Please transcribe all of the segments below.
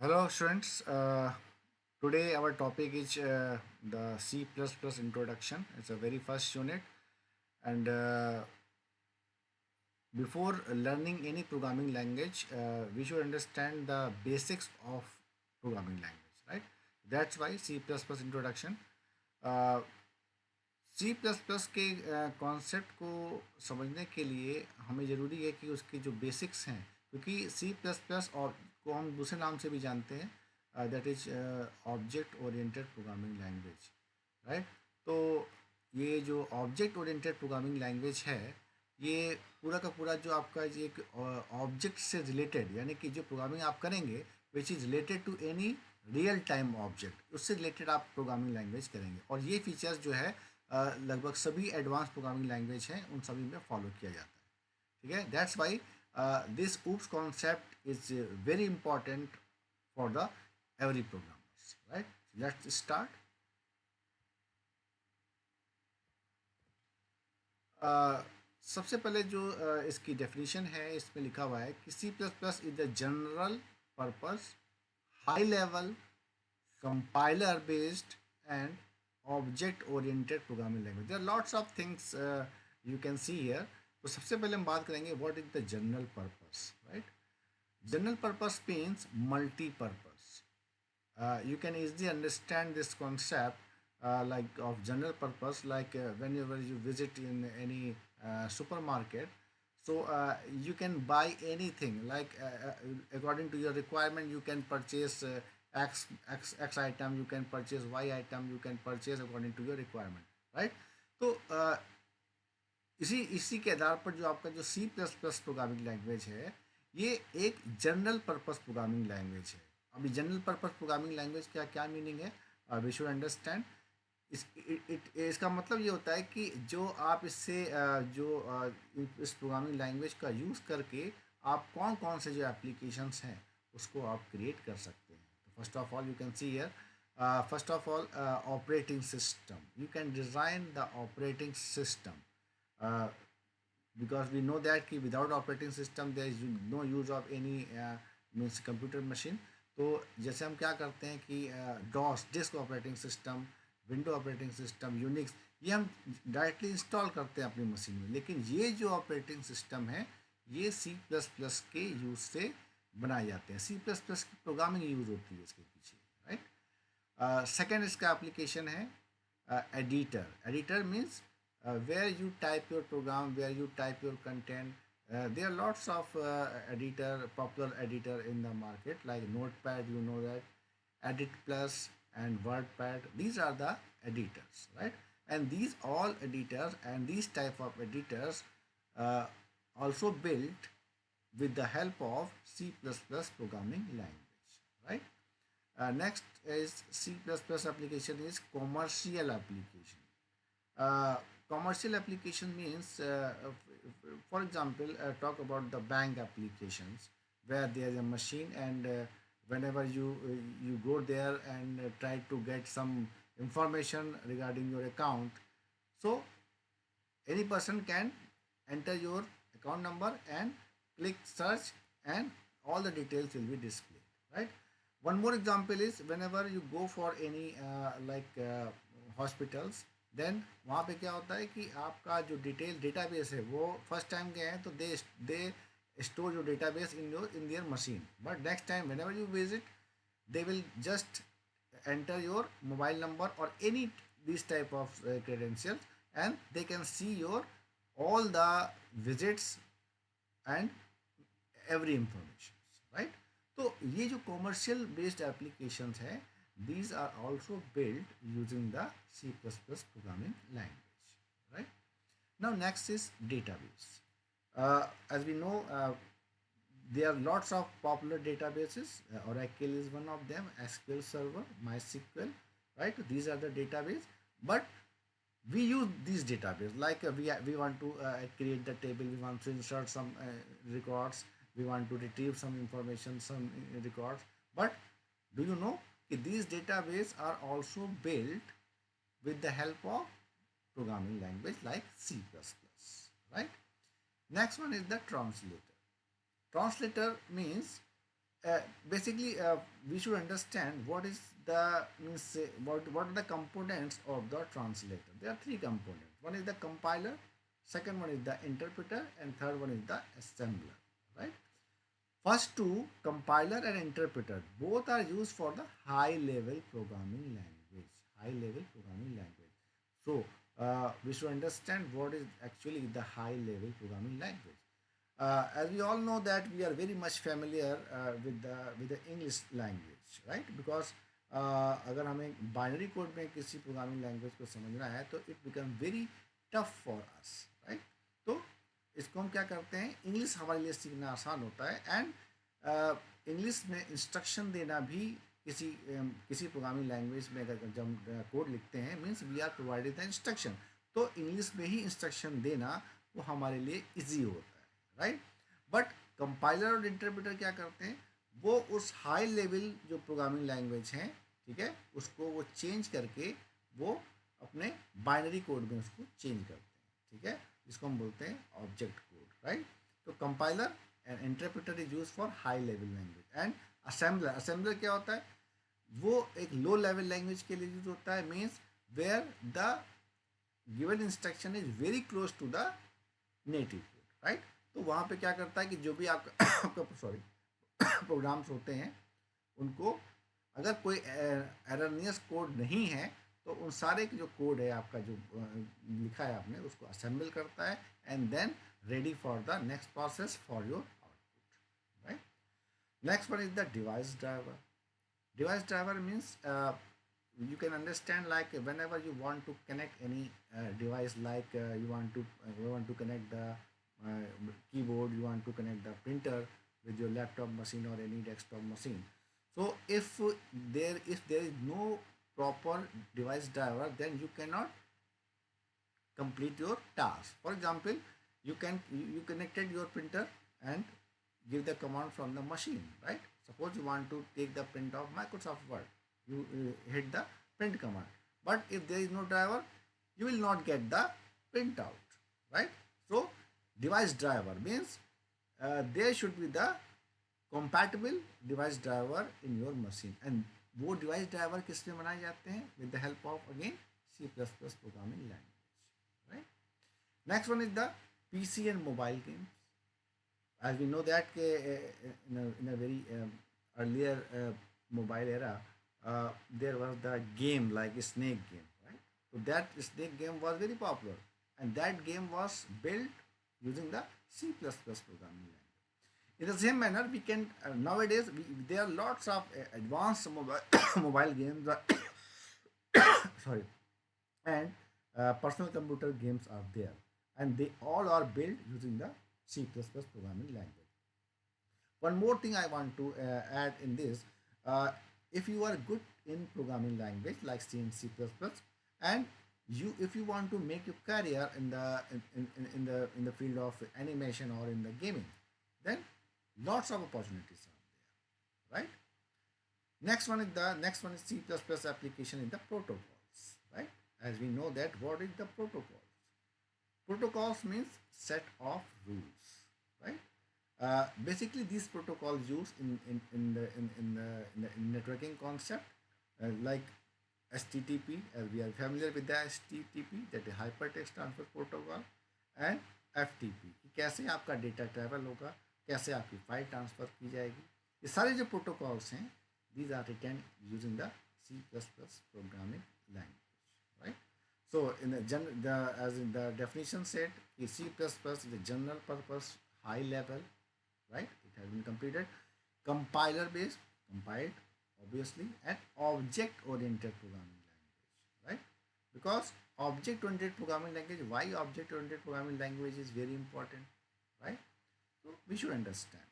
Hello, students. Today our topic is the C++ introduction. It's a very first unit, and before learning any programming language, we should understand the basics of programming language, right? That's why C++ introduction. Uh, C plus plus के concept को समझने के लिए हमें ज़रूरी है कि उसके जो बेसिक्स हैं, क्योंकि सी प्लस प्लस और को हम दूसरे नाम से भी जानते हैं, that is object oriented programming language, right. तो ये जो ऑब्जेक्ट ओरिएंटेड प्रोग्रामिंग लैंग्वेज है, ये पूरा का पूरा जो आपका ये ऑब्जेक्ट से रिलेटेड, यानी कि जो प्रोग्रामिंग आप करेंगे which is related to any real time object, उससे रिलेटेड आप प्रोग्रामिंग लैंग्वेज करेंगे। और ये फीचर्स जो है लगभग सभी एडवांस प्रोग्रामिंग लैंग्वेज हैं उन सभी में फॉलो किया जाता है। ठीक है, that's why this oops concept is very important for the every programmers, right. Let's start. सबसे पहले जो इसकी डेफिनेशन है, इसमें लिखा हुआ है कि C plus plus is the general purpose high level compiler based and object oriented programming language. There are lots of things you can see here. तो सबसे पहले हम बात करेंगे what is the general purpose, right? General purpose means multi-purpose. You can easily understand this concept like of general purpose, like whenever you visit in any supermarket, so you can buy anything like according to your requirement. You can purchase x item, you can purchase y item, you can purchase according to your requirement, right? तो इसी इसी के आधार पर जो आपका जो C plus plus programming language है, ये एक जनरल पर्पस प्रोग्रामिंग लैंग्वेज है। अभी जनरल पर्पस प्रोग्रामिंग लैंग्वेज का क्या मीनिंग है, वी शुड अंडरस्टैंड। इसका मतलब ये होता है कि जो आप इससे इस प्रोग्रामिंग लैंग्वेज का यूज़ करके आप कौन कौन से जो एप्लीकेशंस हैं उसको आप क्रिएट कर सकते हैं। तो first of all you can see here, first of all operating system, you can design the operating system, because we know that कि without operating system there is no use of any means computer machine। तो जैसे हम क्या करते हैं कि DOS disk operating system, window operating system, Unix, ये हम डायरेक्टली इंस्टॉल करते हैं अपनी मशीन में। लेकिन ये जो ऑपरेटिंग सिस्टम है, ये सी प्लस प्लस के यूज़ से बनाए जाते हैं। सी प्लस प्लस की प्रोग्रामिंग यूज़ होती है इसके पीछे, राइट। सेकेंड इसका एप्लीकेशन है editor. Editor means where you type your program, where you type your content. There are lots of popular editor in the market like Notepad, you know that, Edit Plus and WordPad. These are the editors, right? And these all editors and these type of editors uh, also built with the help of C++ programming language, right? Next is C++ application is commercial application. uh, Commercial application means for example, talk about the bank applications where there is a machine, and whenever you go there and try to get some information regarding your account, so any person can enter your account number and click search, and all the details will be displayed, right? One more example is whenever you go for any hospitals, then वहाँ पे क्या होता है कि आपका जो detail database है, वो फर्स्ट टाइम गए हैं तो they store your database in their machine, but next time whenever you visit they will just enter your mobile number or any this type of credentials, and they can see your all the visits and every information, right? तो ये जो commercial based applications है, these are also built using the C++ programming language, right? Now next is database. As we know, there are lots of popular databases. Oracle is one of them, SQL Server, MySQL, right? These are the database, but we use these database like we want to create the table, we want to insert some records, we want to retrieve some information, some records. But do you know that these database are also built with the help of programming language like C++, right? Next one is the translator. Translator means uh, basically we should understand what is the means what are the components of the translator. There are three components. One is the compiler, second one is the interpreter, and third one is the assembler, right? First two, compiler and interpreter, both are used for the high level programming language. High level programming language. So we should understand what is actually the high level programming language. As we all know that we are very much familiar with the English language, right? Because अगर हमें binary code में किसी programming language को समझना है तो it become very tough for us, right? तो इसको हम क्या करते हैं, इंग्लिश हमारे लिए सीखना आसान होता है, एंड इंग्लिश में इंस्ट्रक्शन देना भी किसी प्रोग्रामिंग लैंग्वेज में अगर जब हम कोड लिखते हैं means we are provided the instruction, तो इंग्लिश में ही इंस्ट्रक्शन देना वो हमारे लिए इजी होता है, राइट? बट कंपाइलर और इंटरप्रेटर क्या करते हैं, वो उस हाई लेवल जो प्रोग्रामिंग लैंग्वेज है, ठीक है, उसको वो चेंज करके वो अपने बाइनरी कोड में उसको चेंज करते हैं, ठीक है, जिसको हम बोलते हैं ऑब्जेक्ट कोड, राइट? तो compiler and interpreter is use for high level language, and assembler क्या होता है, वो एक लो लेवल लैंग्वेज के लिए यूज होता है, means where the given instruction is very close to the native code, right? तो वहाँ पे क्या करता है कि जो भी आपका आपका सॉरी प्रोग्राम्स होते हैं उनको अगर कोई एररनियस कोड नहीं है तो उन सारे के जो कोड है आपका जो लिखा है आपने उसको असेंबल करता है, and then ready for the next process for your output, right? Next one is the device driver. Device driver means you can understand like whenever you want to connect any device, like you want to connect the keyboard, you want to connect the printer with your laptop machine or any desktop machine. So if there is no proper device driver, then you cannot complete your task. For example, you connected your printer and give the command from the machine, right? Suppose you want to take the print of Microsoft Word, you hit the print command, but if there is no driver you will not get the printout, right? So device driver means there should be the compatible device driver in your machine, and वो device driver किस में बनाए जाते हैं, with the help of again C++ programming language, right? Next one is the PC and mobile games. As we know that in a very earlier mobile era, there was the game like a snake game, right? So that snake game was very popular, and that game was built using the C++ programming language. In the same manner, we can nowadays there are lots of advanced mobile games, sorry, and personal computer games are there, and they all are built using the C++ programming language. One more thing I want to add in this, if you are good in programming language like C and C++, and if you want to make your career in the field of animation or in the gaming, then lots of opportunities are there, right? Next one is C++ application in the protocols, right? As we know that what is the protocols? Protocols means set of rules, right? Basically, these protocols used in networking concept, like HTTP, as we are familiar with the HTTP, that is hypertext transfer protocol, and FTP, कि कैसे आपका data travel होगा, कैसे आपकी file transfer की जाएगी, ये सारे जो प्रोटोकॉल्स हैं, these are written using the C++ programming language, right? So in as in the definition said, C++ is a general purpose high level, right? It has been completed, compiler based, compiled obviously, and object oriented programming language, right? Because object oriented programming language, why object oriented programming language is very important, right? So we should understand.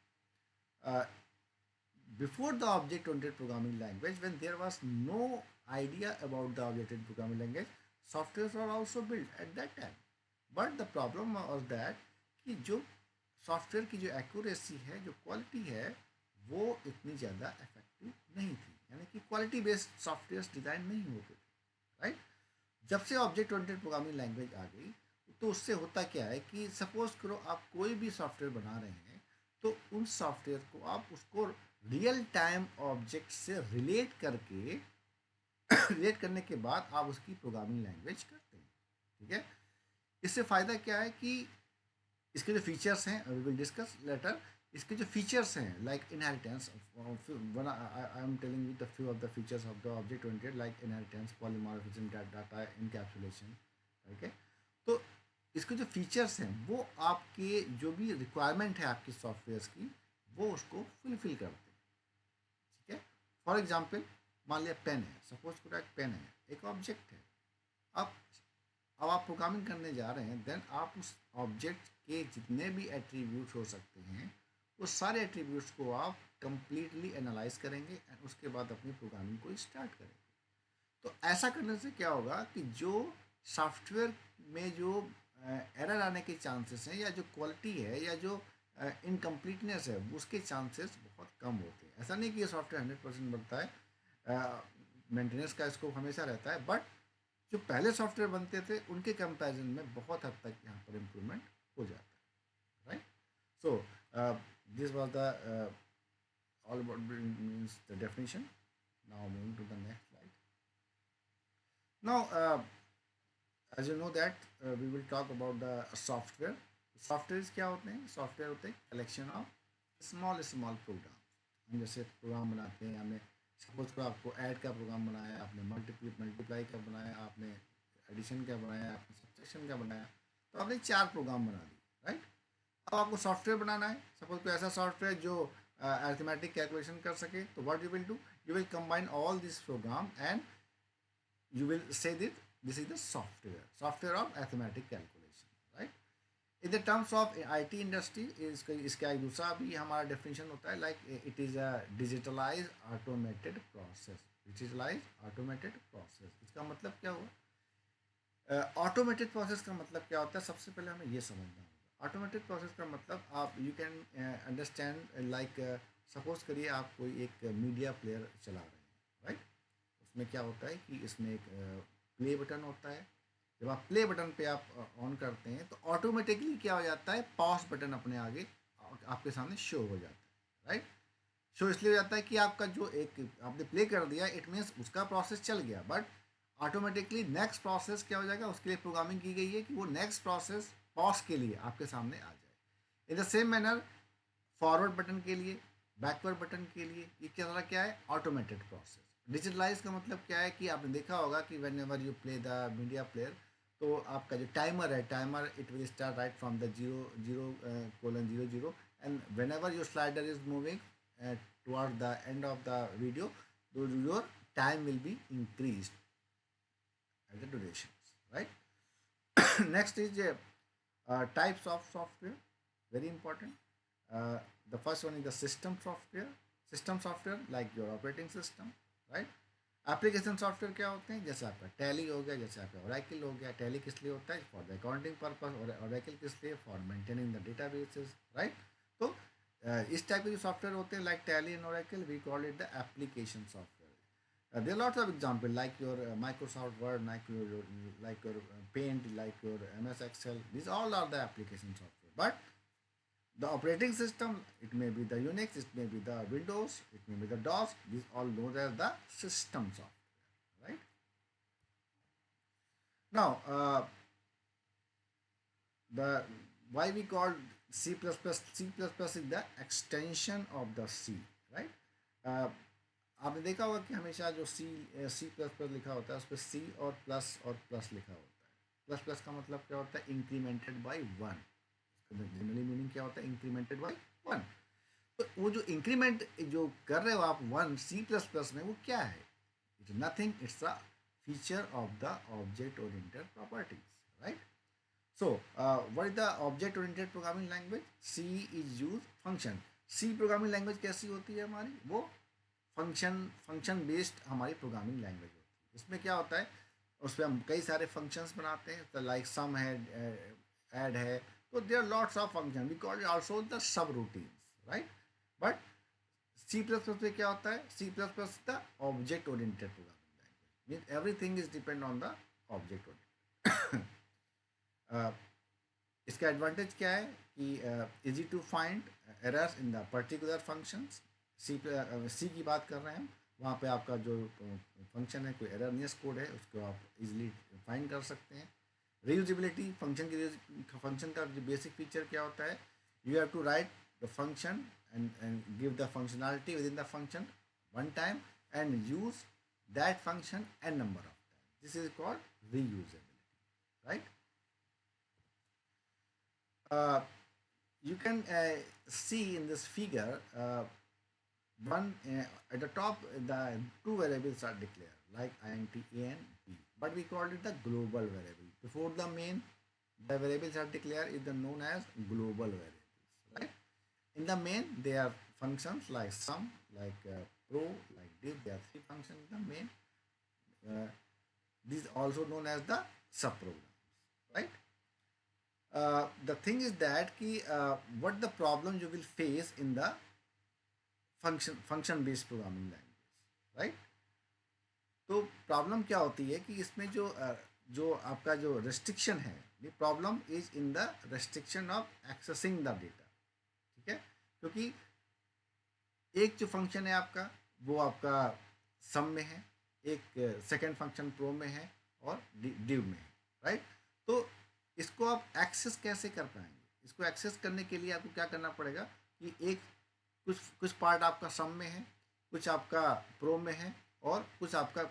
Before the object oriented programming language, when there was no idea about the object oriented programming language, softwares were also built at that time. But the problem was that कि जो software की जो accuracy है, जो quality है, वो इतनी ज़्यादा इफेक्टिव नहीं थी, यानी कि क्वालिटी बेस्ड सॉफ्टवेयर डिज़ाइन नहीं होते थे, राइट? जब से ऑब्जेक्ट ओरिएंटेड प्रोग्रामिंग लैंग्वेज आ गई तो उससे होता क्या है कि सपोज करो आप कोई भी सॉफ्टवेयर बना रहे हैं तो उन सॉफ्टवेयर को आप उसको रियल टाइम ऑब्जेक्ट से रिलेट करके रिलेट करने के बाद आप उसकी प्रोग्रामिंग लैंग्वेज करते हैं। ठीक है, इससे फ़ायदा क्या है कि इसके जो फीचर्स हैं वी विल डिस्कस लेटर। इसके जो फीचर्स हैं like inheritance, one I am telling you the few of the features of the object oriented, like inheritance, polymorphism, data encapsulation. Okay, तो इसके जो फीचर्स हैं वो आपके जो भी रिक्वायरमेंट है आपकी सॉफ्टवेयर की वो उसको फुलफिल करते हैं। ठीक है, फॉर एग्जाम्पल मान लिया पेन है, सपोज पूरा एक पेन है, एक ऑब्जेक्ट है। अब अब आप प्रोग्रामिंग करने जा रहे हैं, देन आप उस ऑब्जेक्ट के जितने भी एट्रीब्यूट्स हो सकते हैं उस सारे एट्रीब्यूट्स को आप कंप्लीटली एनालाइज करेंगे एंड उसके बाद अपनी प्रोग्रामिंग को स्टार्ट करेंगे। तो ऐसा करने से क्या होगा कि जो सॉफ्टवेयर में जो एरर आने के चांसेस हैं या जो क्वालिटी है या जो इनकम्प्लीटनेस है उसके चांसेस बहुत कम होते हैं। ऐसा नहीं कि ये सॉफ्टवेयर 100% बनता है, मेंटेनेंस का स्कोप हमेशा रहता है, बट जो पहले सॉफ्टवेयर बनते थे उनके कंपैरिजन में बहुत हद तक यहाँ पर इम्प्रूवमेंट हो जाता है, right. So this was the all about means the definition. Now moving to the next slide. Now as you know that we will talk about the software. Softwares क्या होते हैं? सॉफ्टवेयर होते हैं collection of small small program. हम जैसे programme बनाते हैं, हमने सपोज को आपको ऐड का प्रोग्राम बनाया, आपने मल्टीप्लाई का बनाया, आपने एडिशन का बनाया, आपने सब्ट्रैक्शन का बनाया, तो आपने 4 प्रोग्राम बना दिए, राइट। अब आपको सॉफ्टवेयर बनाना है, सपोज कोई ऐसा सॉफ्टवेयर जो अरिथमेटिक कैलकुलेशन कर सके, तो what you will do, you will combine all this program and you will say that this is the software of arithmetic calculation, right. In the terms of IT industry इसका एक दूसरा भी हमारा definition होता है, like it is a digitalize automated process. Digitalize automated process इसका मतलब क्या हुआ? ऑटोमेटेड प्रोसेस का मतलब क्या होता है, सबसे पहले हमें ये समझना होगा। ऑटोमेटेड प्रोसेस का मतलब आप you can understand like suppose करिए आप कोई एक मीडिया प्लेयर चला रहे हैं, राइट। उसमें क्या होता है कि इसमें एक प्ले बटन होता है। जब आप प्ले बटन पे आप ऑन करते हैं तो ऑटोमेटिकली क्या हो जाता है, पॉज बटन अपने आगे आपके सामने शो हो जाता है, राइट। शो इसलिए हो जाता है कि आपका जो एक आपने प्ले कर दिया इट मीन्स उसका प्रोसेस चल गया, बट ऑटोमेटिकली नेक्स्ट प्रोसेस क्या हो जाएगा, उसके लिए प्रोग्रामिंग की गई है कि वो नेक्स्ट प्रोसेस पॉज के लिए आपके सामने आ जाए। In the same manner forward button के लिए, बैकवर्ड बटन के लिए, ये क्या है, ऑटोमेटेड प्रोसेस। डिजिटलाइज का मतलब क्या है कि आपने देखा होगा कि when ever you play the media player, तो आपका जो टाइमर है, timer it will start right from the 0:0:00 and when ever your slider is moving toward the end of the video, your time will be increase at the duration, right. Next is types of software, very important. The first one is the system software. System software like your operating system, right. Application software क्या होते हैं, जैसे आपका tally हो गया, जैसे आपका Oracle हो गया। टैली किस लिए होता है, फॉर द अकाउंटिंग पर्पस, और ओरेकल किस लिए, for maintaining the databases, right. तो इस टाइप के जो सॉफ्टवेयर होते हैं like Tally and Oracle, we call it the application software. There are lots of examples like your Microsoft Word, like your Paint, like your MS Excel. These all are the application software. But the operating system, it may be the Unix, it may be the Windows, it may be the DOS. These all known as the system software, right? Now, the why we call C++, C++ is the extension of the C, right? आपने देखा होगा कि हमेशा जो C++ लिखा होता है उस पर C और प्लस लिखा होता है। प्लस प्लस का मतलब क्या होता है, इंक्रीमेंटेड बाई 1। जनरली मीनिंग क्या होता है, इंक्रीमेंटेड बाई 1। तो वो जो इंक्रीमेंट जो कर रहे हो आप 1 C++ में, वो क्या है, it's nothing, it's a feature of the object oriented properties, right. So, what is the object-oriented programming language? C is used function. C programming language कैसी होती है हमारी, वो फंक्शन बेस्ड हमारी प्रोग्रामिंग लैंग्वेज होती है। इसमें क्या होता है, उस पर हम कई सारे फंक्शंस बनाते हैं, तो लाइक सम है, ऐड है, तो there lots of function, we call also the subroutines, right. But C++ में क्या होता है, C++ the object oriented programming language, mean everything is depend on the object oriented. इसका एडवांटेज क्या है कि easy to find errors in the particular functions, C की बात कर रहे हैं हम, वहाँ पे आपका जो फंक्शन है, कोई एरर नहीं है, कोड है, उसको आप इजीली फाइंड कर सकते हैं। रीयूजेबिलिटी, फंक्शन का जो बेसिक फीचर क्या होता है, you have to write the function and give the functionality within the function one time and use that function n number of times. This is called reusability, right? uh, you can see in this figure, one at the top the two variables are declared like int a and b, but we called it the global variable. Before the main, the variables are declared is the known as global variables, right? In the main there are functions like sum, like pro, like div. There are three functions in the main. uh, these also known as the subprograms, right? The thing is that ki, what the problem you will face in the function based programming language, right? तो problem क्या होती है कि इसमें जो आपका जो restriction है, ये problem is in the restriction of accessing the data, ठीक है? क्योंकि एक जो फंक्शन है आपका, वो आपका सम में है, एक सेकेंड फंक्शन प्रो में है और डिव में है, राइट? तो इसको आप एक्सेस कैसे कर पाएंगे? इसको एक्सेस करने के लिए आपको क्या करना पड़ेगा कि एक कुछ कुछ पार्ट आपका सम में है, कुछ आपका प्रो में है और कुछ आपका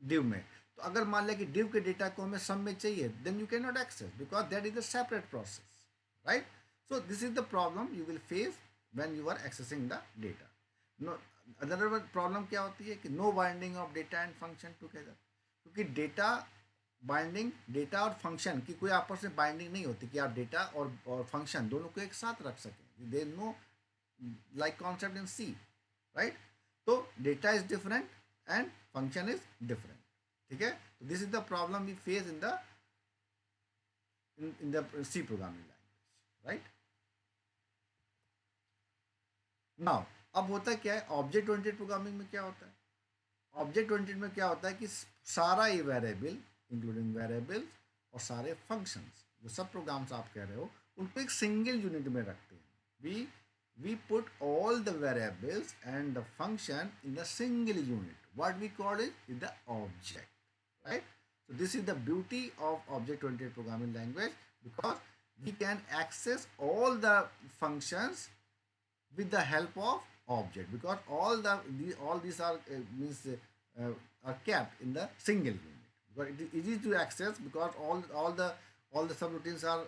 डिव में। तो अगर मान लिया कि डिव के डेटा को हमें सम में चाहिए, then you can not access because that is a separate process, right? So this is the problem you will face when you are accessing the data. No, another problem क्या होती है कि no binding of data and function together, क्योंकि data binding, data और function की कोई आपस में बाइंडिंग नहीं होती कि आप डेटा और फंक्शन दोनों को एक साथ रख सकें। They no like concept in C, right? तो data is different and function is different, ठीक है? तो this is the problem we face in the C programming language, right? Now अब होता क्या है ऑब्जेक्ट ओरिएंटेड प्रोग्रामिंग में? क्या होता है ऑब्जेक्ट ओरिएंटेड में? क्या होता है कि सारा ही वेरिएबल, इंक्लूडिंग वेरिएबल्स और सारे फंक्शंस, जो सब प्रोग्राम्स आप कह रहे हो, उनको एक सिंगल यूनिट में रखते हैं। We put all the variables and the function in the single unit, what we call is the object, right? So this is the beauty of object oriented programming language, because we can access all the functions with the help of object, because all these are are kept in the single unit, because it is easy to access, because all the subroutines are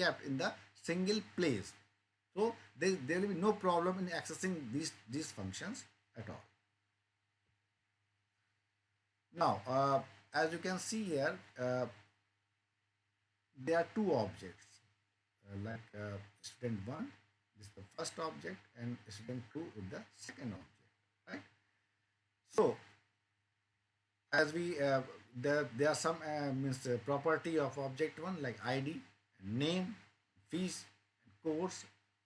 kept in the single place. So there will be no problem in accessing these functions at all. Now as you can see here, there are two objects, student 1 is the first object and student 2 is the second object, right? So as we there are some property of object 1 like id, name, fees, and course,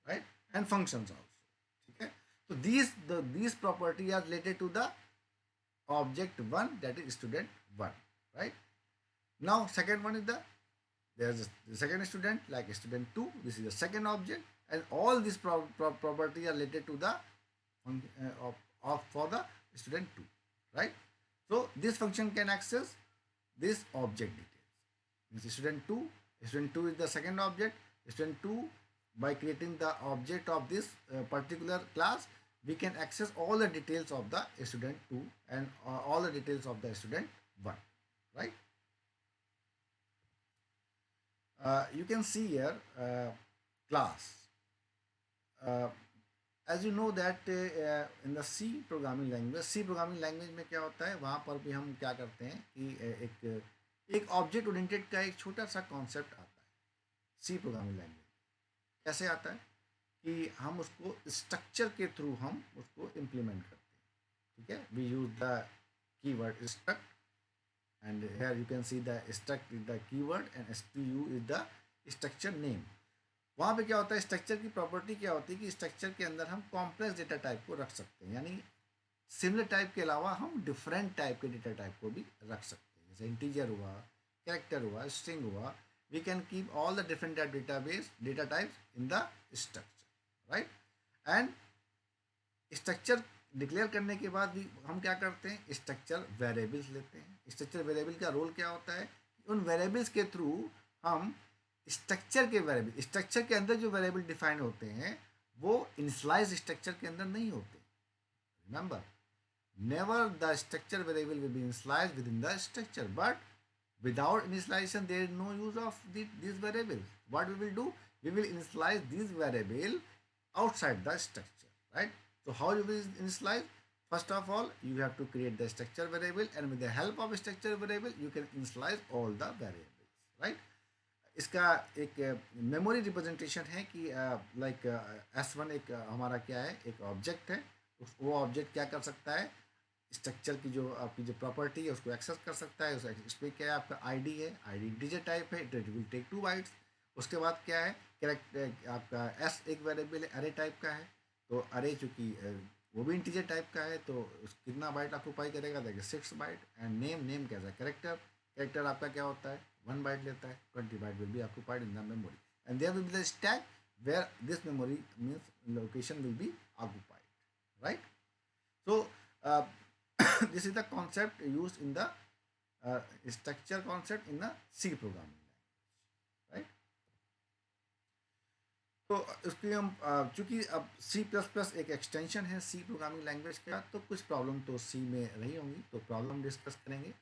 right? And functions also, okay? So these property are related to the object 1, that is student 1, right? Now second one is there's the second student like student 2, this is the second object, and all these property are related to the for the student 2, right? So this function can access this object details. Means student 2 is the second object. Student 2, by creating the object of this particular class, we can access all the details of the student 2 and all the details of the student 1, right? You can see here class. As you know that in the C programming language में क्या होता है, वहाँ पर भी हम क्या करते हैं कि एक ऑब्जेक्ट ओरिएंटेड का एक छोटा सा कॉन्सेप्ट आता है सी प्रोग्रामिंग लैंग्वेज। कैसे आता है कि हम उसको स्ट्रक्चर के थ्रू हम उसको इम्प्लीमेंट करते हैं, ठीक है? We use the keyword struct, and here you can see the struct is the keyword and stu is the structure name. वहाँ पे क्या होता है, स्ट्रक्चर की प्रॉपर्टी क्या होती है कि स्ट्रक्चर के अंदर हम कॉम्प्लेक्स डेटा टाइप को रख सकते हैं, यानी सिमिलर टाइप के अलावा हम डिफरेंट टाइप के डेटा टाइप को भी रख सकते हैं। जैसे इंटीजर हुआ, कैरेक्टर हुआ, स्ट्रिंग हुआ, we can keep all the different data types in the structure, right? And structure declare करने के बाद भी हम क्या करते हैं, स्ट्रक्चर वेरिएबल्स लेते हैं। स्ट्रक्चर वेरिएबल का रोल क्या होता है, उन वेरिएबल्स के थ्रू हम स्ट्रक्चर के वेरिएबल, स्ट्रक्चर के अंदर जो वेरिएबल डिफाइन होते हैं वो इनिशियलाइज स्ट्रक्चर के अंदर नहीं होते। Remember, never the structure variable will be initialized within the structure, but without initialization there is no use of these variables. What we will do, we will initialize these variable outside the structure, right? So how you will initialize, first of all you have to create the structure variable, and with the help of structure variable you can initialize all the variables, right? इसका एक memory representation है कि like S1 एक हमारा क्या है, एक object है। वो ऑब्जेक्ट क्या कर सकता है, स्ट्रक्चर की जो आपकी जो प्रॉपर्टी है उसको एक्सेस कर सकता है। उसमें क्या है, आपका आईडी है, आईडी इंटीजर टाइप है, इट विल टेक 2 बाइट्स। उसके बाद क्या है, कैरेक्टर आपका एस एक वेरिएबल है, अरे टाइप का है। तो अरे चूँकि वो भी इंटीजर टाइप का है तो कितना बाइट ऑक्यूपाई करेगा, देखिए 6 बाइट। एंड नेम, नेम कैसा है, कैरेक्टर, कैरेक्टर आपका क्या होता है 1 बाइट लेता है। 20 byte will be occupied in the memory, and there will be the stack where this memory means location will be occupied, right? So this is the concept used in the structure concept in the C programming language, right? तो उसकी हम चूँकि अब C plus plus एक extension है C programming language का, तो कुछ प्रॉब्लम तो C में रही होंगी, तो प्रॉब्लम डिस्कस करेंगे।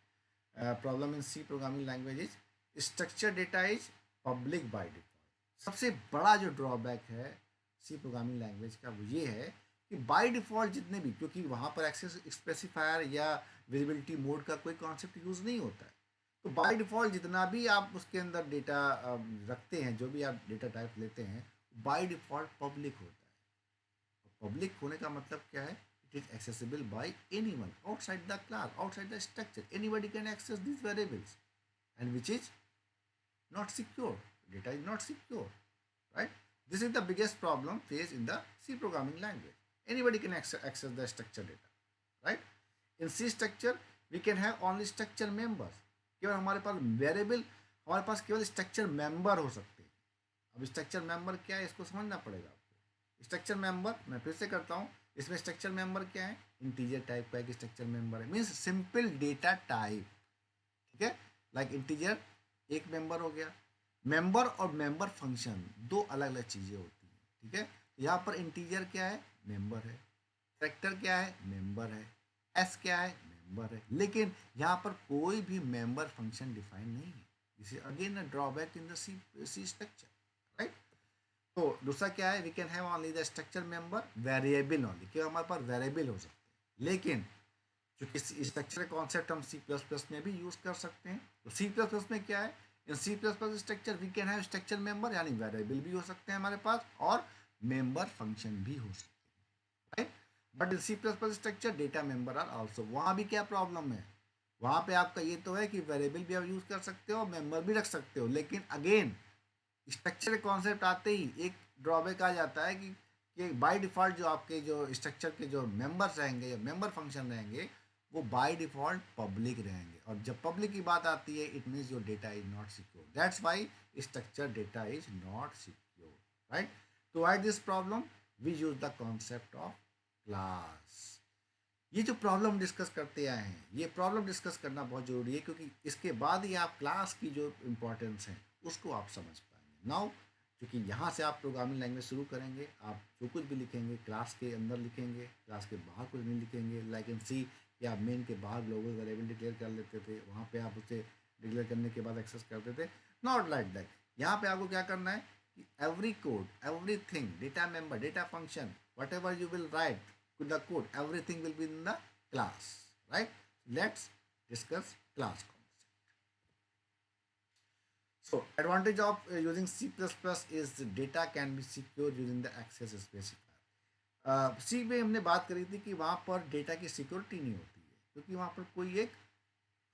Problem in C programming language is structure data is public by default. सबसे बड़ा जो ड्रॉबैक है C प्रोग्रामिंग लैंग्वेज का वो ये है कि बाय डिफ़ॉल्ट जितने भी, क्योंकि वहाँ पर एक्सेस स्पेसिफायर या विजिबिलिटी मोड का कोई कॉन्सेप्ट यूज़ नहीं होता है, तो बाय डिफ़ॉल्ट जितना भी आप उसके अंदर डेटा रखते हैं, जो भी आप डेटा टाइप लेते हैं, बाय डिफ़ॉल्ट पब्लिक होता है। पब्लिक होने का मतलब क्या है, it is accessible by anyone outside the class, outside the structure, anybody can access this variables, and which is not secure. Data is not secure, right? This is the biggest problem faced in the C programming language. Anybody can access the structure data, right? In C structure, we can have only structure members. केवल हमारे पास variable, हमारे पास केवल structure member हो सकते हैं। अब structure member क्या है, इसको समझना पड़ेगा आपको। स्ट्रक्चर मेंबर, मैं फिर से करता हूँ, इसमें स्ट्रक्चर मेंबर क्या है, इंटीजर टाइप का एक स्ट्रक्चर मेंबर है, मीन्स सिंपल डेटा टाइप, ठीक है। लाइक इंटीजर एक मेंबर हो गया, मेंबर और मेंबर फंक्शन दो अलग अलग चीज़ें होती हैं, ठीक है। यहाँ पर इंटीजर क्या है, मेंबर है, कैरेक्टर क्या है, मेंबर है, एस क्या है, मेंबर है, लेकिन यहाँ पर कोई भी मेंबर फंक्शन डिफाइन नहीं है। This is again a drawback in the C structure, right. तो दूसरा क्या है, we can have only the structure member variable only, क्योंकि हमारे पास वेरिएबल हो सकते हैं, लेकिन चूँकि स्ट्रक्चर कॉन्सेप्ट हम C++ में भी यूज़ कर सकते हैं। तो C++ में क्या है, in C++ structure we can have structure member, यानी वेरिएबल भी हो सकते हैं हमारे पास, और मेंबर फंक्शन भी हो सकते हैं, right. But in C++ structure data member are also, वहाँ भी क्या प्रॉब्लम है, वहाँ पे आपका ये तो है कि वेरिएबल भी आप यूज़ कर सकते हो, मेंबर भी रख सकते हो, लेकिन अगेन स्ट्रक्चर कॉन्सेप्ट आते ही एक ड्रॉबैक आ जाता है कि बाय डिफ़ॉल्ट जो आपके जो स्ट्रक्चर के जो मेंबर्स रहेंगे या मेंबर फंक्शन रहेंगे वो बाय डिफ़ॉल्ट पब्लिक रहेंगे, और जब पब्लिक की बात आती है it means your data is not secure, that's why structure data is not secure, right. To avoid this problem we use the concept of class. ये जो प्रॉब्लम डिस्कस करते आए हैं, ये प्रॉब्लम डिस्कस करना बहुत ज़रूरी है, क्योंकि इसके बाद ही आप क्लास की जो इम्पोर्टेंस है उसको आप समझ पाएंगे। नाउ क्योंकि यहाँ से आप प्रोग्रामिंग लैंग्वेज शुरू करेंगे, आप जो कुछ भी लिखेंगे क्लास के अंदर लिखेंगे, क्लास के बाहर कुछ नहीं लिखेंगे। लाइक इन सी कि आप मेन के बाहर ग्लोबल वेरिएबल डिक्लेयर कर लेते थे, वहाँ पे आप उसे डिक्लेयर करने के बाद एक्सेस करते थे, नॉट लाइक दैट। यहाँ पे आपको क्या करना है कि every code, every thing, data member, data function, what ever you will write with the code, everything will be in the class, right? Let's discuss class concept. So advantage of using C++ is data can be secured using the access specifier. सी में हमने बात करी थी कि वहाँ पर data की security नहीं होती है, क्योंकि वहाँ पर कोई एक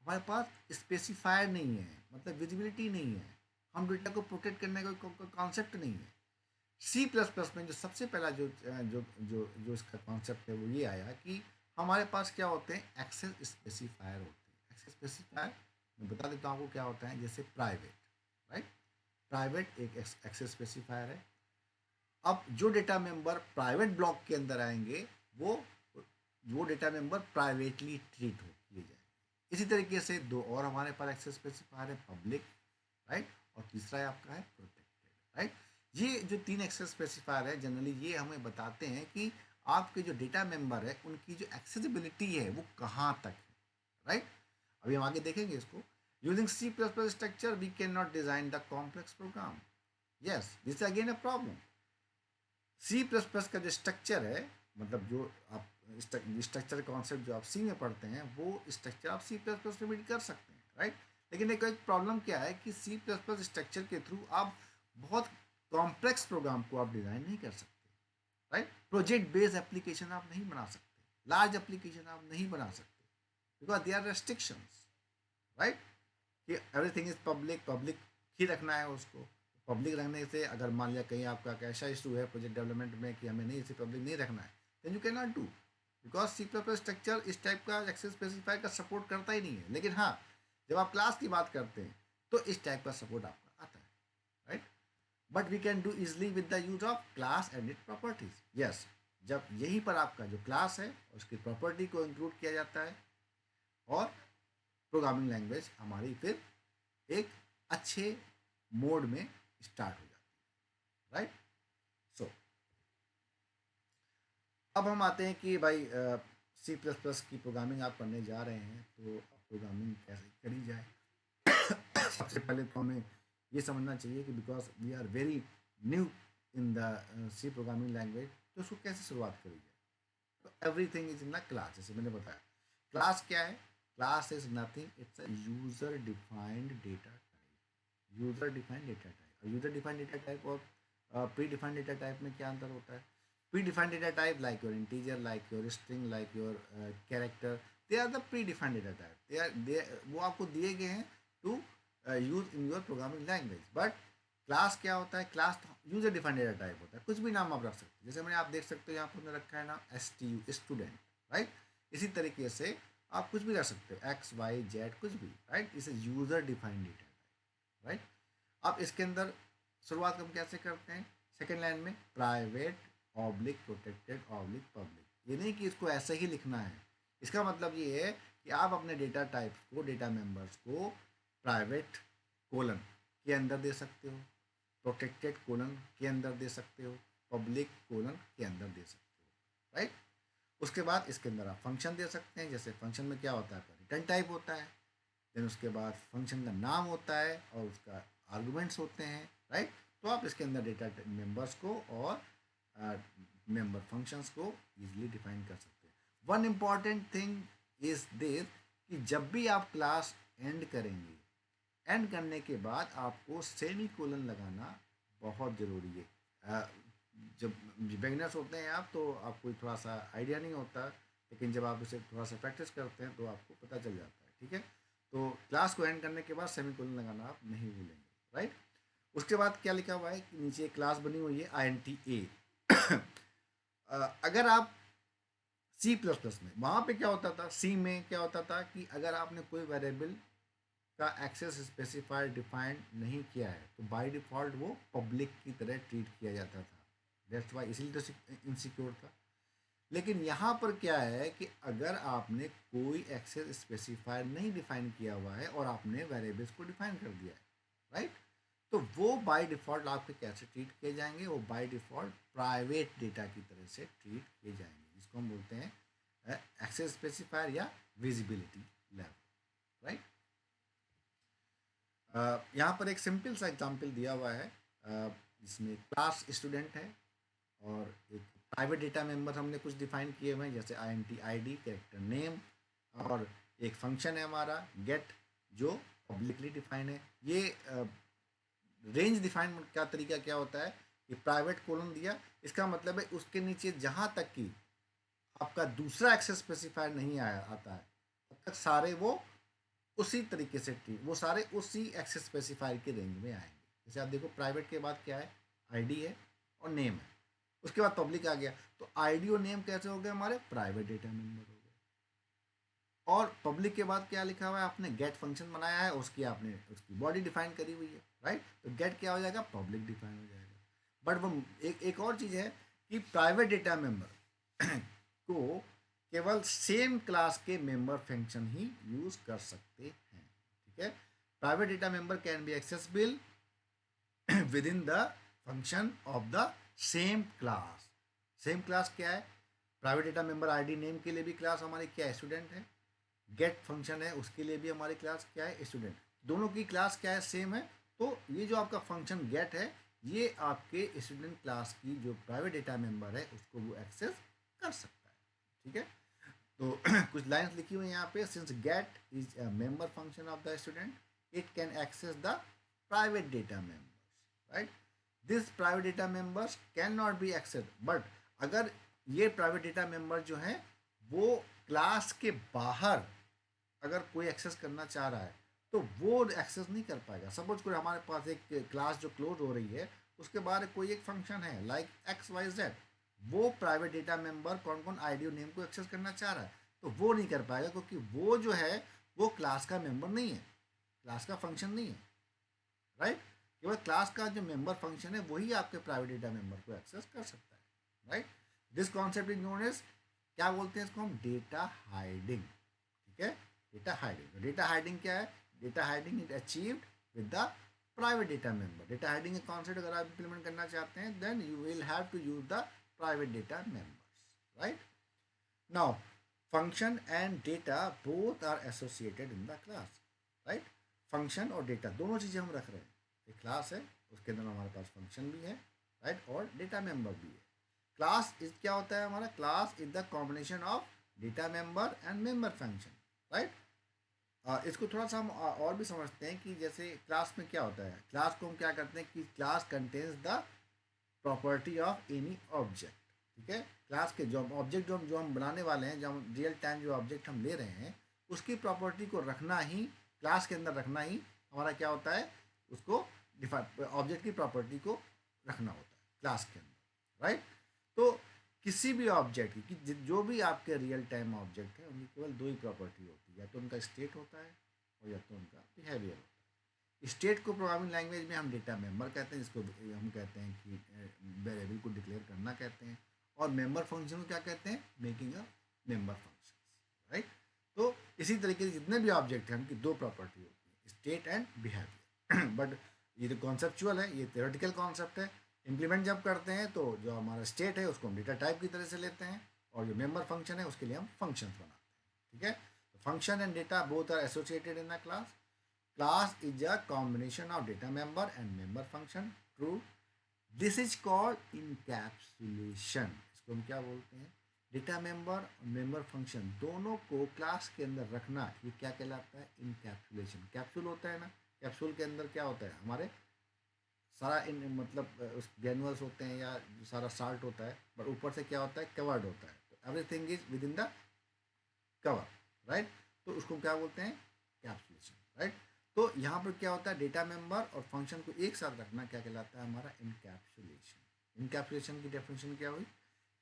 हमारे पास स्पेसिफायर नहीं है, मतलब विजिबिलिटी नहीं है, हम डेटा को प्रोटेक्ट करने का कोई कॉन्सेप्ट नहीं है। C++ में जो सबसे पहला जो जो जो जो इसका कॉन्सेप्ट है वो ये आया कि हमारे पास क्या होते हैं, एक्सेस स्पेसिफायर होते हैं। एक्सेस स्पेसिफायर मैं बता देता हूँ आपको क्या होता है, जैसे प्राइवेट, राइट। प्राइवेट एक एक्सेस स्पेसिफायर है। अब जो डेटा मेंबर प्राइवेट ब्लॉक के अंदर आएंगे वो वो डेटा मेंबर प्राइवेटली ट्रीट हो किए जाए। इसी तरीके से दो और हमारे पास एक्सेस स्पेसिफायर है, पब्लिक, राइट, और तीसरा है आपका है प्रोटेक्टेड, राइट। ये जो तीन एक्सेस स्पेसिफायर है जनरली ये हमें बताते हैं कि आपके जो डेटा मेंबर है उनकी जो एक्सेसिबिलिटी है वो कहाँ तक है, राइट। अभी हम आगे देखेंगे इसको। Using C plus plus structure we can not design the complex program. Yes, this again a problem. C plus plus का जो स्ट्रक्चर है, मतलब जो आप स्ट्रक्चर कॉन्सेप्ट जो आप सी में पढ़ते हैं वो स्ट्रक्चर आप सी प्लस प्लस में भी कर सकते हैं, राइट। लेकिन एक प्रॉब्लम क्या है कि सी प्लस प्लस स्ट्रक्चर के थ्रू आप बहुत कॉम्प्लेक्स प्रोग्राम को आप डिज़ाइन नहीं कर सकते, राइट। प्रोजेक्ट बेस्ड एप्लीकेशन आप नहीं बना सकते, लार्ज एप्लीकेशन आप नहीं बना सकते, because they are restrictions, right. कि एवरीथिंग इज पब्लिक, पब्लिक ही रखना है उसको। पब्लिक रखने से अगर मान लिया कहीं आपका ऐसा इशू है प्रोजेक्ट डेवलपमेंट में कि हमें नहीं इसे पब्लिक नहीं रखना है, then you can not do, because C plus structure इस टाइप का एक्सेस स्पेसिफाई का सपोर्ट करता ही नहीं है। लेकिन हाँ, जब आप क्लास की बात करते हैं तो इस टाइप का सपोर्ट आपका आता है, right. But we can do easily with the use of class and it properties. Yes, जब यहीं पर आपका जो क्लास है उसकी प्रॉपर्टी को इंक्लूड किया जाता है और प्रोग्रामिंग लैंग्वेज हमारी फिर एक अच्छे मोड में स्टार्ट हो जाती है, राइट। सो अब हम आते हैं कि भाई सी प्लस प्लस की प्रोग्रामिंग आप करने जा रहे हैं तो प्रोग्रामिंग कैसे करी जाए। सबसे पहले तो हमें ये समझना चाहिए कि because we are very new in the C programming language, तो उसको कैसे शुरुआत करी जाए। तो everything is in the class, जैसे मैंने बताया। क्लास क्या है? Class is nothing, it's a user defined data type. User defined data type, user defined data type और प्री डिफाइंड डेटा टाइप में क्या अंतर होता है? Pre defined data type like your integer, like your string, like your character, they are the pre defined data type. They वो आपको दिए गए हैं to use in your programming language. But class क्या होता है? Class user defined data type होता है, कुछ भी नाम आप रख सकते हैं। जैसे मैंने आप देख सकते हो यहाँ पर रखा है नाम STU स्टूडेंट, राइट। इसी तरीके से आप कुछ भी रख सकते हो, XYZ कुछ भी, राइट। इसे user defined data type, right. अब इसके अंदर शुरुआत हम कैसे करते हैं? सेकेंड लाइन में private oblique protected oblique public. ये नहीं कि इसको ऐसे ही लिखना है, इसका मतलब ये है कि आप अपने डेटा टाइप्स को, डेटा मेंबर्स को प्राइवेट कोलन के अंदर दे सकते हो, प्रोटेक्टेड कोलन के अंदर दे सकते हो, पब्लिक कोलन के अंदर दे सकते हो, राइट। उसके बाद इसके अंदर आप फंक्शन दे सकते हैं। जैसे फंक्शन में क्या होता है? रिटर्न टाइप होता है, देन उसके बाद फंक्शन का नाम होता है और उसका आर्गुमेंट्स होते हैं, राइट। तो आप इसके अंदर डेटा मेंबर्स को और मेंबर फंक्शंस को इजीली डिफाइन कर सकते हैं। One important thing is this कि जब भी आप क्लास एंड करेंगे, एंड करने के बाद आपको सेमी कोलन लगाना बहुत ज़रूरी है। जब बिगिनर्स होते हैं आप तो आपको थोड़ा सा आइडिया नहीं होता, लेकिन जब आप इसे थोड़ा सा प्रैक्टिस करते हैं तो आपको पता चल जाता है, ठीक है। तो क्लास को एंड करने के बाद सेमी कोलन लगाना आप नहीं भूलेंगे, राइट। उसके बाद क्या लिखा हुआ है कि नीचे एक क्लास बनी हुई है INTA। अगर आप सी प्लस प्लस में, वहाँ पे क्या होता था, सी में क्या होता था कि अगर आपने कोई वेरिएबल का एक्सेस स्पेसिफायर डिफाइंड नहीं किया है तो बाय डिफ़ॉल्ट वो पब्लिक की तरह ट्रीट किया जाता था। दैट्स वाई, इसलिए तो इनसिक्योर था। लेकिन यहाँ पर क्या है कि अगर आपने कोई एक्सेस स्पेसिफायर नहीं डिफाइन किया हुआ है और आपने वेरिएबल्स को डिफाइन कर दिया है, राइट, तो वो बाय डिफ़ॉल्ट आपके कैसे ट्रीट किए जाएंगे? वो बाय डिफ़ॉल्ट प्राइवेट डेटा की तरह से ट्रीट किए जाएंगे, जिसको हम बोलते हैं एक्सेस स्पेसिफायर या विजिबिलिटी लेवल, राइट। यहाँ पर एक सिंपल सा एग्जांपल दिया हुआ है जिसमें क्लास स्टूडेंट है और एक प्राइवेट डेटा मेंबर हमने कुछ डिफाइन किए हुए हैं, जैसे INT ID, कैरेक्टर नेम, और एक फंक्शन है हमारा गेट जो पब्लिकली डिफाइन है। ये रेंज डिफाइन का तरीका क्या होता है कि प्राइवेट कोलन दिया, इसका मतलब है उसके नीचे जहाँ तक कि आपका दूसरा एक्सेस स्पेसिफायर नहीं आया आता है तब तक सारे वो उसी तरीके से वो सारे उसी एक्सेस स्पेसिफायर के रेंज में आएंगे। जैसे आप देखो प्राइवेट के बाद क्या है? ID है और नेम है, उसके बाद पब्लिक आ गया, तो ID और नेम कैसे हो गए? हमारे प्राइवेट डेटा मेंबर हो गए। और पब्लिक के बाद क्या लिखा हुआ है? आपने गेट फंक्शन बनाया है, उसकी आपने उसकी बॉडी डिफाइन करी हुई है, राइट। तो गेट क्या हो जाएगा? पब्लिक डिफाइन हो जाएगा। बट वो एक और चीज़ है कि प्राइवेट डेटा मेंबर को केवल सेम क्लास के मेंबर फंक्शन ही यूज कर सकते हैं, ठीक है। Private data member can be accessible with in the function of the same class. Same class क्या है? Private data member ID name के लिए भी क्लास हमारी क्या है? स्टूडेंट है। गेट फंक्शन है उसके लिए भी हमारी क्लास क्या है? स्टूडेंट। दोनों की क्लास क्या है? सेम है। तो ये जो आपका फंक्शन गेट है ये आपके स्टूडेंट क्लास की जो प्राइवेट डेटा मेंबर है उसको वो एक्सेस कर सकता है, ठीक है। तो कुछ लाइंस लिखी हुई हैं यहाँ पे। Since get is a member function of the student it can access the private data members, right. This private data members can not be access, but अगर ये प्राइवेट डेटा मेंबर जो हैं वो क्लास के बाहर अगर कोई एक्सेस करना चाह रहा है तो वो एक्सेस नहीं कर पाएगा। सपोज कोई हमारे पास एक क्लास जो क्लोज हो रही है उसके बाद कोई एक फंक्शन है लाइक एक्स वाई जेड, वो प्राइवेट डेटा मेंबर कौन कौन आईडी और नेम को एक्सेस करना चाह रहा है तो वो नहीं कर पाएगा, क्योंकि वो जो है वो क्लास का मेंबर नहीं है, क्लास का फंक्शन नहीं है, राइट। केवल क्लास का जो मेंबर फंक्शन है वही आपके प्राइवेट डेटा मेंबर को एक्सेस कर सकता है, right. This concept is known as, क्या बोलते हैं इसको हम? डेटा हाइडिंग, ठीक है। डेटा हाइडिंग, डेटा हाइडिंग क्या है? Data hiding is achieved with the private data member. Data hiding का कॉन्सेप्ट अगर आप इंप्लीमेंट करना चाहते हैं then you will have to use the private data members, right. Now function and data both are associated in the class, right. Function और data दोनों चीज़ें हम रख रहे हैं। एक क्लास है उसके अंदर हमारे पास फंक्शन भी है, राइट, और डेटा मेंबर भी है। क्लास इज क्या होता है हमारा? Class is the combination of data member and member function, right. इसको थोड़ा सा हम और भी समझते हैं कि जैसे क्लास में क्या होता है। क्लास को हम क्या करते हैं कि class contains the property of any object, ठीक है। क्लास के जो ऑब्जेक्ट जो हम बनाने वाले हैं, जो हम रियल टाइम जो ऑब्जेक्ट हम ले रहे हैं उसकी प्रॉपर्टी को रखना ही, क्लास के अंदर रखना ही हमारा क्या होता है? उसको ऑब्जेक्ट की प्रॉपर्टी को रखना होता है क्लास के अंदर, राइट। तो किसी भी ऑब्जेक्ट की जो भी आपके रियल टाइम ऑब्जेक्ट है उनकी केवल दो ही प्रॉपर्टी होती है, या तो उनका स्टेट होता है और या तो उनका बिहेवियर होता है। स्टेट को प्रोग्रामिंग लैंग्वेज में हम डेटा मेंबर कहते हैं, जिसको हम कहते हैं कि वेरिएबल को डिक्लेयर करना कहते हैं, और मेंबर फंक्शन को क्या कहते हैं? Making a member function, right. तो इसी तरीके से जितने भी ऑब्जेक्ट हैं उनकी दो प्रॉपर्टी होती है, स्टेट एंड बिहेवियर। बट ये तो कॉन्सेप्चुअल है, ये थ्योरेटिकल कॉन्सेप्ट है। इम्प्लीमेंट जब करते हैं तो जो हमारा स्टेट है उसको हम डेटा टाइप की तरह से लेते हैं, और जो मेंबर फंक्शन है उसके लिए हम फंक्शंस बनाते हैं, ठीक है। Function and data both are associated in the class. Class is a combination of data member and member function. True. This is called encapsulation. इसको हम क्या बोलते हैं? डेटा मेंबर और मेंबर फंक्शन दोनों को क्लास के अंदर रखना, ये क्या कहलाता है? इनकैप्सुलेशन। कैप्सूल होता है ना, कैप्सूल के अंदर क्या होता है हमारे? सारा इन मतलब उस ग्रेनुअल्स होते हैं या सारा साल्ट होता है, पर ऊपर से क्या होता है? कवर्ड होता है। तो everything is with in the cover, right. तो उसको क्या बोलते हैं? Capsulation, right. तो यहाँ पर क्या होता है? डेटा मेंबर और फंक्शन को एक साथ रखना क्या कहलाता है? हमारा इनकैप्सुलेशन। इनकैप्सुलेशन की डेफिनेशन क्या हुई?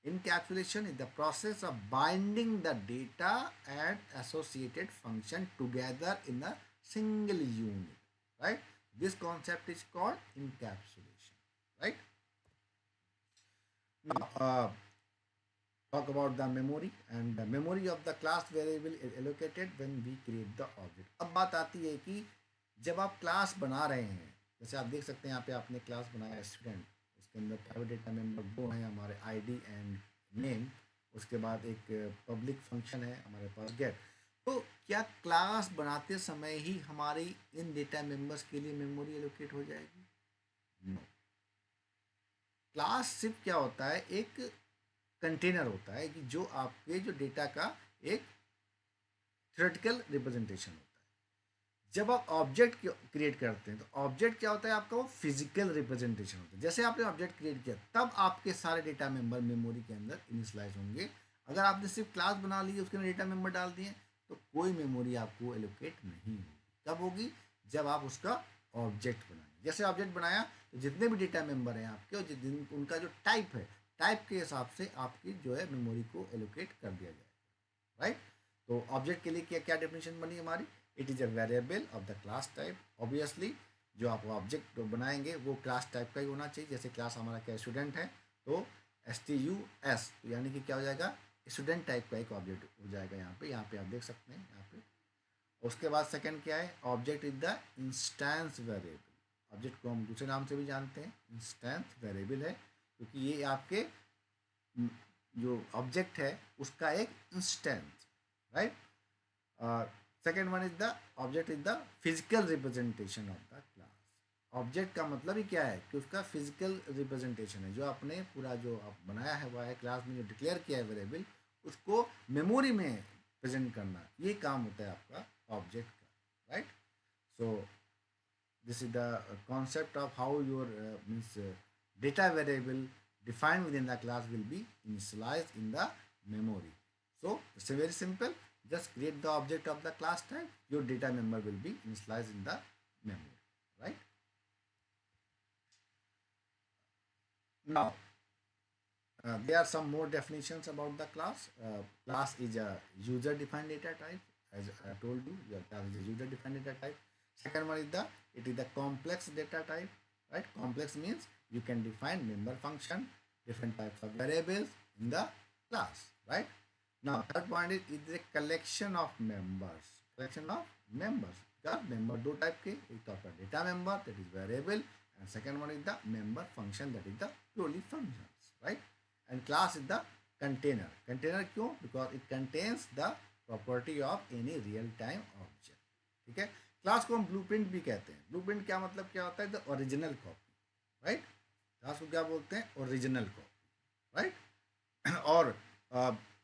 Encapsulation is the process of binding the data and associated function together in a single unit, right. This concept is called encapsulation, right. Now, talk about the memory, and the memory of the class variable is allocated when we create the object. अब बात आती है कि जब आप class बना रहे हैं, जैसे आप देख सकते हैं यहाँ पे आपने क्लास बनाया स्टूडेंट, उसके अंदर प्राइवेट डेटा मेंबर दो हैं हमारे आईडी एंड नेम, उसके बाद एक पब्लिक फंक्शन है हमारे पास गेट। तो क्या क्लास बनाते समय ही हमारी इन डेटा मेंबर्स के लिए मेमोरी एलोकेट हो जाएगी? नो। क्लास सिर्फ क्या होता है? एक कंटेनर होता है कि जो आपके जो डेटा का एक थ्योरेटिकल रिप्रेजेंटेशन होता है। जब आप ऑब्जेक्ट क्रिएट करते हैं तो ऑब्जेक्ट क्या होता है? आपका वो फिजिकल रिप्रेजेंटेशन होता है। जैसे आपने ऑब्जेक्ट क्रिएट किया तब आपके सारे डेटा मेंबर मेमोरी के अंदर इनिशलाइज होंगे। अगर आपने सिर्फ क्लास बना ली, उसके अंदर डेटा मेंबर डाल दिए, तो कोई मेमोरी आपको एलोकेट नहीं होगी। कब होगी? जब आप उसका ऑब्जेक्ट बनाएंगे। जैसे ऑब्जेक्ट बनाया तो जितने भी डेटा मेंबर हैं आपके और उनका जो टाइप है, टाइप के हिसाब से आपकी जो है मेमोरी को एलोकेट कर दिया जाएगा, राइट। तो ऑब्जेक्ट के लिए क्या क्या डेफिनेशन बनी हमारी? It is a variable of the class type. Obviously जो आप ऑब्जेक्ट बनाएंगे वो क्लास टाइप का ही होना चाहिए। जैसे क्लास हमारा क्या स्टूडेंट है तो STUS, तो यानी कि क्या हो जाएगा? स्टूडेंट टाइप का एक ऑब्जेक्ट हो जाएगा यहाँ पे आप देख सकते हैं यहाँ पे। उसके बाद सेकंड क्या है, object is the instance variable. Object को हम दूसरे नाम से भी जानते हैं, इंस्टेंस वेरिएबल है, क्योंकि ये आपके जो ऑब्जेक्ट है उसका एक instance, right. Second one is the object is the physical representation of the class. Object का मतलब ही क्या है कि उसका फिजिकल रिप्रेजेंटेशन है, जो आपने पूरा जो आप बनाया है हुआ है क्लास में, जो डिक्लेयर किया है वेरिएबल, उसको मेमोरी में प्रेजेंट करना, ये काम होता है आपका ऑब्जेक्ट का, right. So this is the concept of how your means data variable defined within the class will be initialized in the memory. So it's very simple, just create the object of the class type, your data member will be initialized in the memory, right. Now there are some more definitions about the class. Class is a user defined data type, as I told you, your class is a user defined data type. Second one is the, it is the complex data type, right. Complex means you can define member function, different types of variables in the class, right. Now third point is a collection of members, collection of members, का member दो type के, एक तो आपका data member that is variable, and second one is the member function that is the purely functions, right. And class is the container. Container क्यों? Because it contains the property of any real time object, ठीक है। Class को हम blueprint भी कहते हैं। Blueprint क्या मतलब क्या होता है, the original copy, right. Class को क्या बोलते हैं, ओरिजिनल कॉपी, राइट। और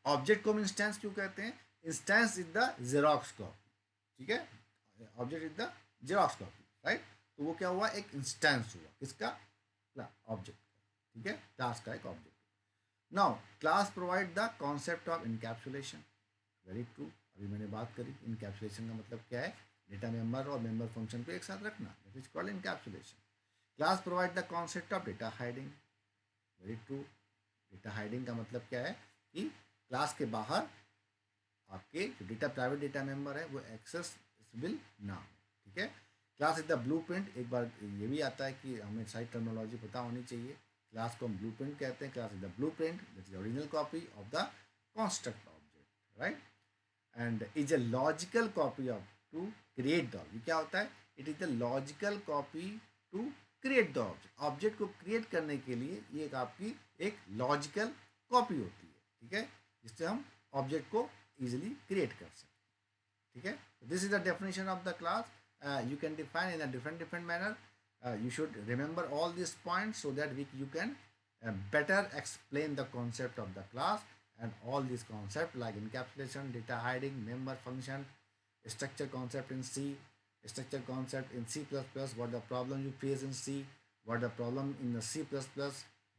ऑब्जेक्ट को हम इंस्टेंस क्यों कहते हैं, instance is the xerox copy, ठीक है। Object is the xerox copy, right. तो वो क्या हुआ, एक इंस्टेंस हुआ किसका, ऑब्जेक्ट का, ठीक है, क्लास का एक object. Now class provide the concept of encapsulation, very true, अभी मैंने बात करी। इनकैप्सुलेशन का मतलब क्या है, डेटा मेंबर और मेंबर फंक्शन को एक साथ रखना, that is called encapsulation. Class provide the concept of data hiding, very true. Data hiding का मतलब क्या है कि क्लास के बाहर आपके जो डेटा प्राइवेट डेटा मेंबर है वो एक्सेसिबल ना हो, ठीक है। क्लास इज द ब्लूप्रिंट, एक बार ये भी आता है कि हमें सारी टर्मिनोलॉजी पता होनी चाहिए। क्लास को हम ब्लूप्रिंट कहते हैं, class is the blueprint, that is original copy of the construct object, right. And is a logical copy of to create the object. क्या होता है, it is the logical copy to create the object. Object को create करने के लिए ये एक आपकी एक लॉजिकल कॉपी होती है, ठीक है, जिससे हम ऑब्जेक्ट को इजिली क्रिएट कर सकते हैं, ठीक है। This is the definition of the class. You can define in a different manner. You should remember all these points so that you can better explain the concept of the class, and all these concepts like encapsulation, data hiding, member function, structure concept in C, structure concept in C++, what the problem you face in C, what the problem in the C++,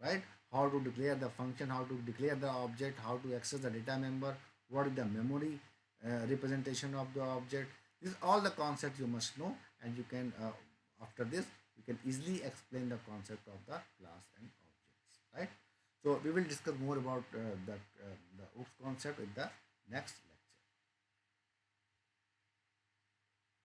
right, how to declare the function, how to declare the object, how to access the data member, what is the memory representation of the object. These are all the concepts you must know, and you can after this you can easily explain the concept of the class and objects, right. So we will discuss more about the OOPS concept in the next lecture.